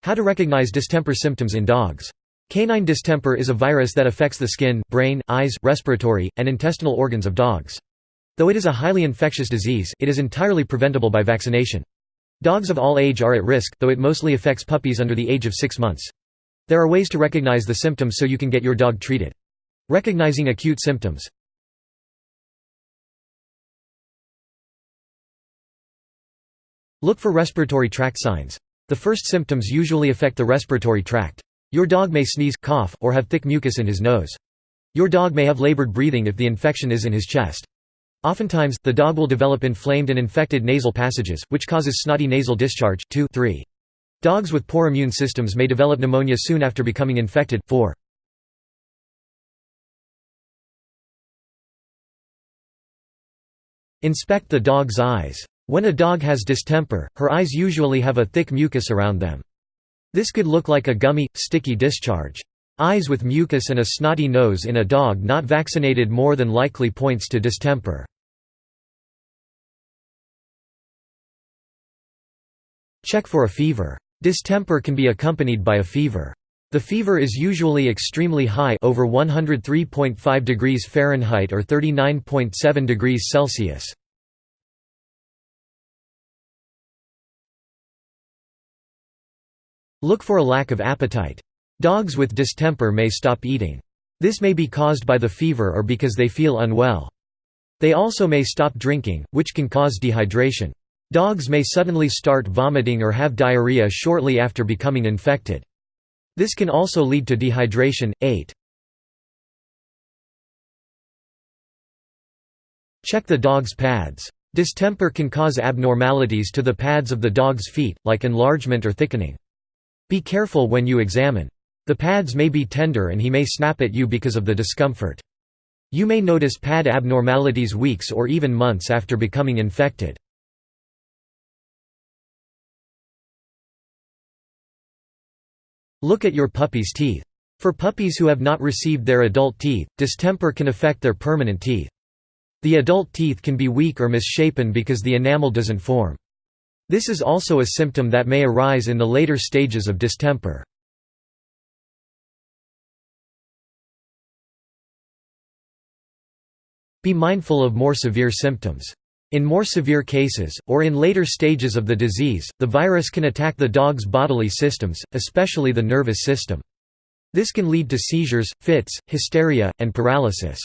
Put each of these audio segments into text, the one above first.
How to recognize distemper symptoms in dogs. Canine distemper is a virus that affects the skin, brain, eyes, respiratory, and intestinal organs of dogs. Though it is a highly infectious disease, it is entirely preventable by vaccination. Dogs of all age are at risk, though it mostly affects puppies under the age of 6 months. There are ways to recognize the symptoms so you can get your dog treated. Recognizing acute symptoms. Look for respiratory tract signs. The first symptoms usually affect the respiratory tract. Your dog may sneeze, cough, or have thick mucus in his nose. Your dog may have labored breathing if the infection is in his chest. Oftentimes, the dog will develop inflamed and infected nasal passages, which causes snotty nasal discharge. 2, 3. Dogs with poor immune systems may develop pneumonia soon after becoming infected. 4. Inspect the dog's eyes. When a dog has distemper, her eyes usually have a thick mucus around them. This could look like a gummy, sticky discharge. Eyes with mucus and a snotty nose in a dog not vaccinated more than likely points to distemper. Check for a fever. Distemper can be accompanied by a fever. The fever is usually extremely high, over 103.5 degrees Fahrenheit or 39.7 degrees Celsius. Look for a lack of appetite. Dogs with distemper may stop eating. This may be caused by the fever or because they feel unwell. They also may stop drinking, which can cause dehydration. Dogs may suddenly start vomiting or have diarrhea shortly after becoming infected. This can also lead to dehydration. 8. Check the dog's pads. Distemper can cause abnormalities to the pads of the dog's feet, like enlargement or thickening. Be careful when you examine. The pads may be tender and he may snap at you because of the discomfort. You may notice pad abnormalities weeks or even months after becoming infected. Look at your puppy's teeth. For puppies who have not received their adult teeth, distemper can affect their permanent teeth. The adult teeth can be weak or misshapen because the enamel doesn't form. This is also a symptom that may arise in the later stages of distemper. Be mindful of more severe symptoms. In more severe cases, or in later stages of the disease, the virus can attack the dog's bodily systems, especially the nervous system. This can lead to seizures, fits, hysteria, and paralysis.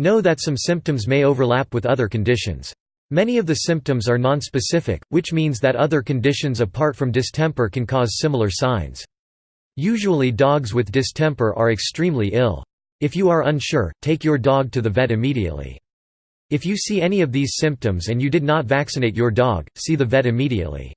Know that some symptoms may overlap with other conditions. Many of the symptoms are nonspecific, which means that other conditions apart from distemper can cause similar signs. Usually dogs with distemper are extremely ill. If you are unsure, take your dog to the vet immediately. If you see any of these symptoms and you did not vaccinate your dog, see the vet immediately.